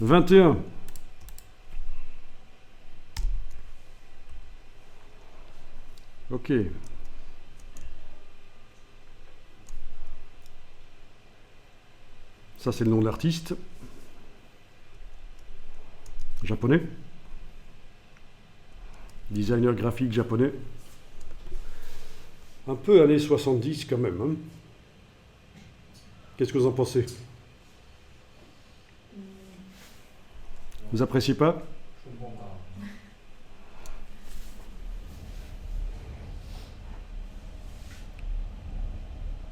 21. Ok. Ça, c'est le nom de l'artiste. Japonais. Designer graphique japonais. Un peu années 70 quand même. Hein. Qu'est-ce que vous en pensez? Vous appréciez pas? Je comprends pas.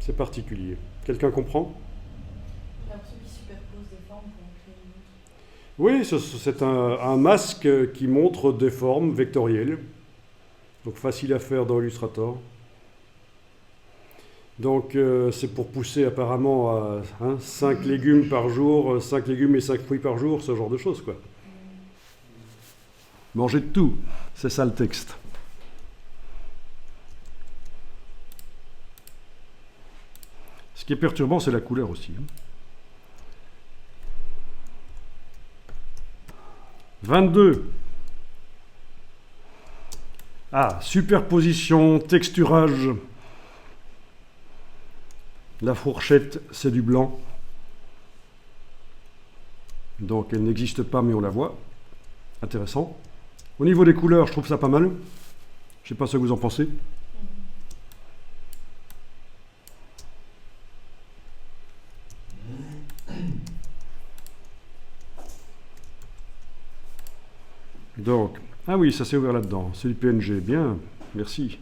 C'est particulier. Quelqu'un comprend? J'ai l'impression qu'ils superposent des formes pour en créer une autre. Oui, c'est un masque qui montre des formes vectorielles. Donc facile à faire dans Illustrator. Donc c'est pour pousser apparemment à 5 légumes par jour, 5 légumes et 5 fruits par jour, ce genre de choses, quoi. Manger de tout, c'est ça le texte. Ce qui est perturbant, c'est la couleur aussi. 22. Ah, superposition, texturage. La fourchette, c'est du blanc. Donc elle n'existe pas, mais on la voit. Intéressant. Au niveau des couleurs, je trouve ça pas mal. Je sais pas ce que vous en pensez. Donc, ah oui, ça s'est ouvert là-dedans. C'est du PNG. Bien, merci.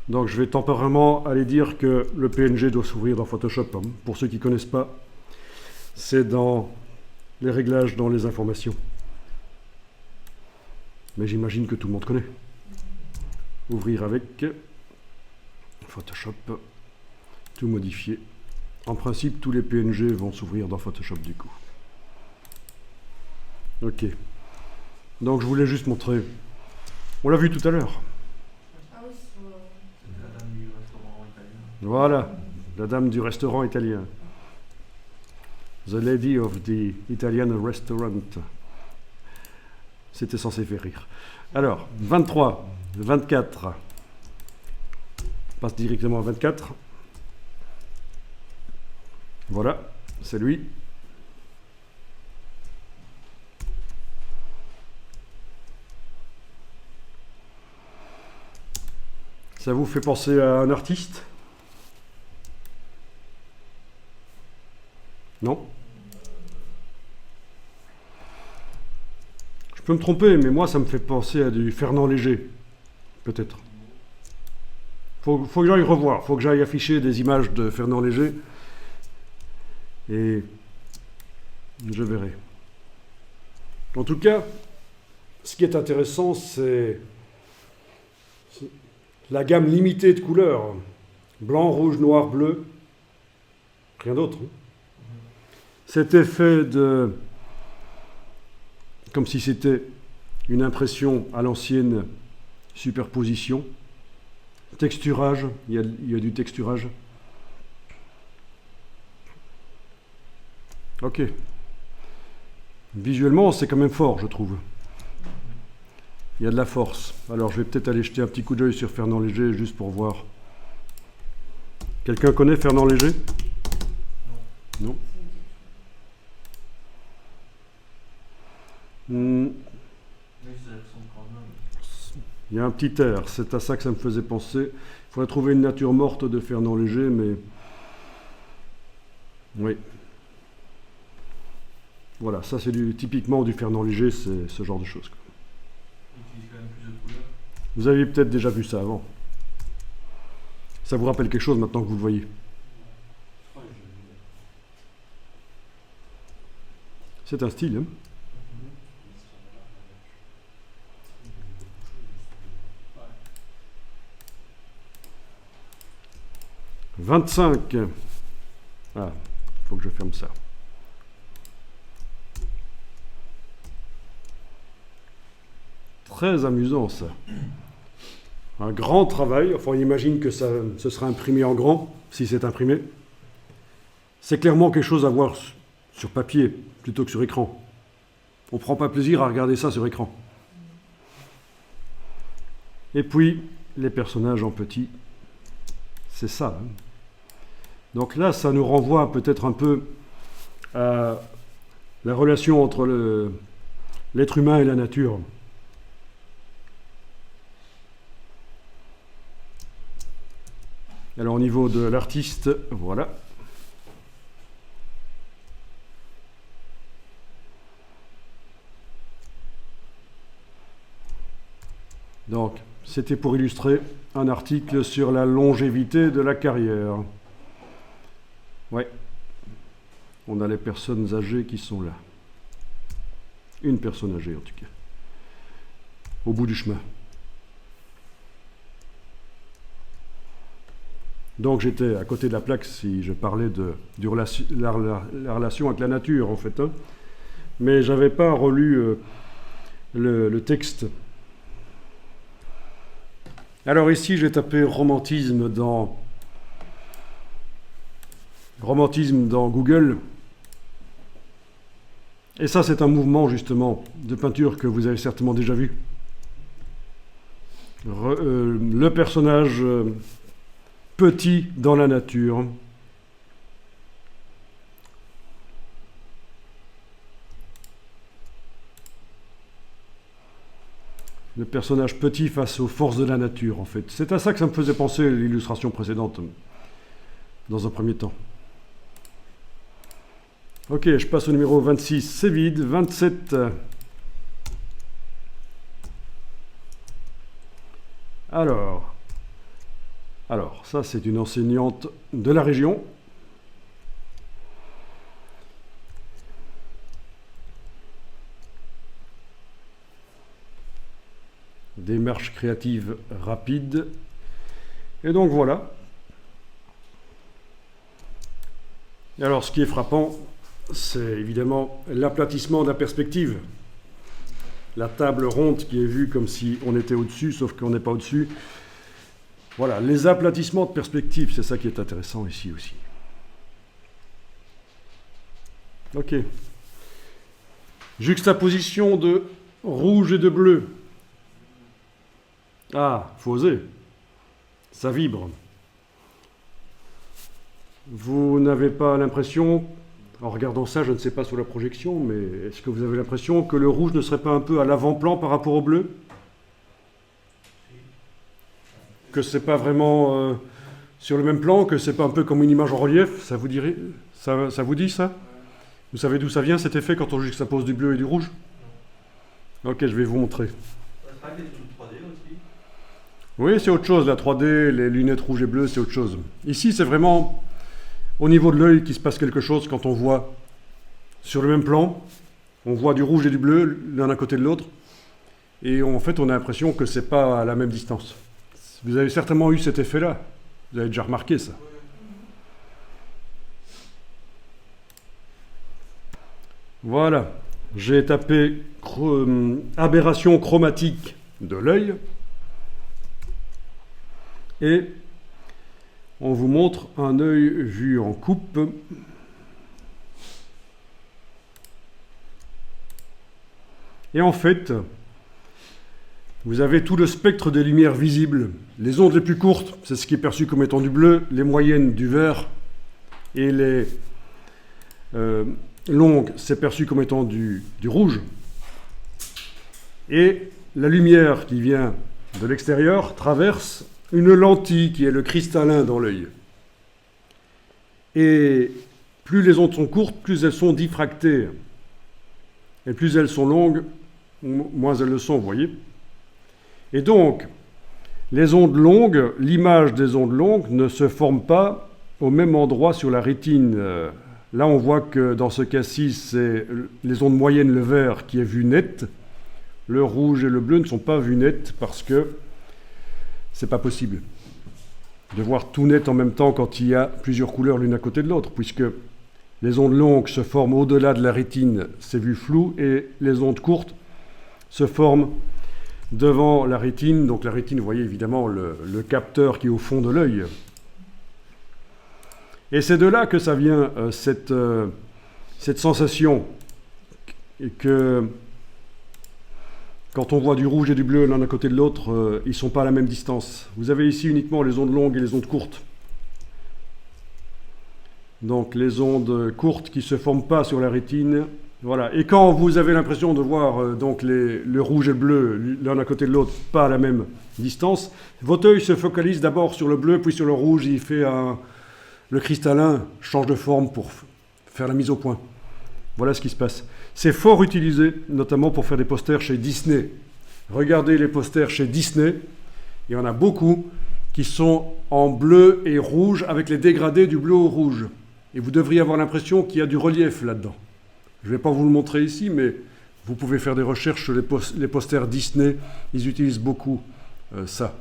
Donc je vais temporairement aller dire que le PNG doit s'ouvrir dans Photoshop. Hein. Pour ceux qui ne connaissent pas, c'est dans les réglages, dans les informations. Mais j'imagine que tout le monde connaît. Ouvrir avec Photoshop, tout modifier. En principe, tous les PNG vont s'ouvrir dans Photoshop du coup. Ok. Donc je voulais juste montrer. On l'a vu tout à l'heure. Ah oui, c'est C'est la dame du restaurant italien. Voilà, la dame du restaurant italien. The lady of the Italian restaurant. C'était censé faire rire. Alors, 23, 24. On passe directement à 24. Voilà, c'est lui. Ça vous fait penser à un artiste? Non? Je peux me tromper, mais moi ça me fait penser à du Fernand Léger, peut-être. Faut que j'aille revoir, faut que j'aille afficher des images de Fernand Léger et je verrai. En tout cas, ce qui est intéressant, c'est la gamme limitée de couleurs. Blanc, rouge, noir, bleu. Rien d'autre. Hein. Cet effet de... comme si c'était une impression à l'ancienne superposition. Texturage, il y a du texturage. Ok. Visuellement, c'est quand même fort, je trouve. Il y a de la force. Alors, je vais peut-être aller jeter un petit coup d'œil sur Fernand Léger, juste pour voir. Quelqu'un connaît Fernand Léger? Non. Oui, ça ressemble quand même. Il y a un petit air, c'est à ça que ça me faisait penser. Il faudrait trouver une nature morte de Fernand Léger, mais... Oui. Voilà, ça c'est typiquement du Fernand Léger, c'est ce genre de choses. Quoi. Il utilise quand même plus de couleurs. Vous aviez peut-être déjà vu ça avant. Ça vous rappelle quelque chose maintenant que vous le voyez? C'est un style, hein? « 25. » Ah, il faut que je ferme ça. Très amusant, ça. Un grand travail. Enfin, on imagine que ce sera imprimé en grand, si c'est imprimé. C'est clairement quelque chose à voir sur papier plutôt que sur écran. On ne prend pas plaisir à regarder ça sur écran. Et puis, les personnages en petit, c'est ça. Hein. Donc là, ça nous renvoie peut-être un peu à la relation entre l'être humain et la nature. Alors au niveau de l'artiste, voilà. Donc, c'était pour illustrer un article sur la longévité de la carrière. Ouais. On a les personnes âgées qui sont là. Une personne âgée en tout cas. Au bout du chemin. Donc j'étais à côté de la plaque si je parlais de la relation avec la nature en fait. Hein. Mais je n'avais pas relu le texte. Alors ici j'ai tapé romantisme dans Google. Et ça c'est un mouvement justement de peinture que vous avez certainement déjà vu. Le personnage... petit dans la nature. Le personnage petit face aux forces de la nature, en fait. C'est à ça que ça me faisait penser l'illustration précédente, dans un premier temps. Ok, je passe au numéro 26, c'est vide. 27. Alors, ça c'est une enseignante de la région. Démarche créative rapide. Et donc voilà. Et alors ce qui est frappant, c'est évidemment l'aplatissement de la perspective. La table ronde qui est vue comme si on était au-dessus, sauf qu'on n'est pas au-dessus. Voilà, les aplatissements de perspective, c'est ça qui est intéressant ici aussi. Ok. Juxtaposition de rouge et de bleu. Ah, faut oser. Ça vibre. Vous n'avez pas l'impression, en regardant ça, je ne sais pas sous la projection, mais est-ce que vous avez l'impression que le rouge ne serait pas un peu à l'avant-plan par rapport au bleu ? Que c'est pas vraiment sur le même plan, que c'est pas un peu comme une image en relief, ça vous dirait, ça vous dit ça? Vous savez d'où ça vient cet effet quand on juxtapose du bleu et du rouge? Ok, je vais vous montrer. C'est pas des trucs 3D aussi? Oui, c'est autre chose, la 3D, les lunettes rouges et bleues, c'est autre chose. Ici, c'est vraiment au niveau de l'œil qu'il se passe quelque chose quand on voit sur le même plan, on voit du rouge et du bleu l'un à côté de l'autre, et en fait, on a l'impression que c'est pas à la même distance. Vous avez certainement eu cet effet-là. Vous avez déjà remarqué ça. Voilà. J'ai tapé aberration chromatique de l'œil. Et on vous montre un œil vu en coupe. Et en fait... vous avez tout le spectre des lumières visibles. Les ondes les plus courtes, c'est ce qui est perçu comme étant du bleu, les moyennes du vert, et les longues, c'est perçu comme étant du rouge. Et la lumière qui vient de l'extérieur traverse une lentille qui est le cristallin dans l'œil. Et plus les ondes sont courtes, plus elles sont diffractées. Et plus elles sont longues, moins elles le sont, vous voyez. Et donc, les ondes longues, l'image des ondes longues ne se forme pas au même endroit sur la rétine. Là, on voit que dans ce cas-ci, c'est les ondes moyennes, le vert, qui est vu net. Le rouge et le bleu ne sont pas vus net parce que c'est pas possible de voir tout net en même temps quand il y a plusieurs couleurs l'une à côté de l'autre, puisque les ondes longues se forment au-delà de la rétine, c'est vu flou, et les ondes courtes se forment devant la rétine. Donc la rétine, vous voyez évidemment le capteur qui est au fond de l'œil. Et c'est de là que ça vient, cette cette sensation que quand on voit du rouge et du bleu l'un à côté de l'autre, ils ne sont pas à la même distance. Vous avez ici uniquement les ondes longues et les ondes courtes. Donc les ondes courtes qui ne se forment pas sur la rétine. Voilà. Et quand vous avez l'impression de voir donc le rouge et le bleu l'un à côté de l'autre, pas à la même distance, votre œil se focalise d'abord sur le bleu, puis sur le rouge. Il fait le cristallin change de forme pour faire la mise au point. Voilà ce qui se passe. C'est fort utilisé, notamment pour faire des posters chez Disney. Regardez les posters chez Disney. Il y en a beaucoup qui sont en bleu et rouge avec les dégradés du bleu au rouge. Et vous devriez avoir l'impression qu'il y a du relief là-dedans. Je ne vais pas vous le montrer ici, mais vous pouvez faire des recherches sur les posters Disney. Ils utilisent beaucoup ça.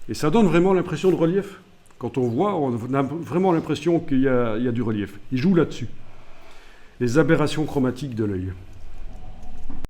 Et ça donne vraiment l'impression de relief. Quand on voit, on a vraiment l'impression qu'il y a du relief. Ils jouent là-dessus. Les aberrations chromatiques de l'œil.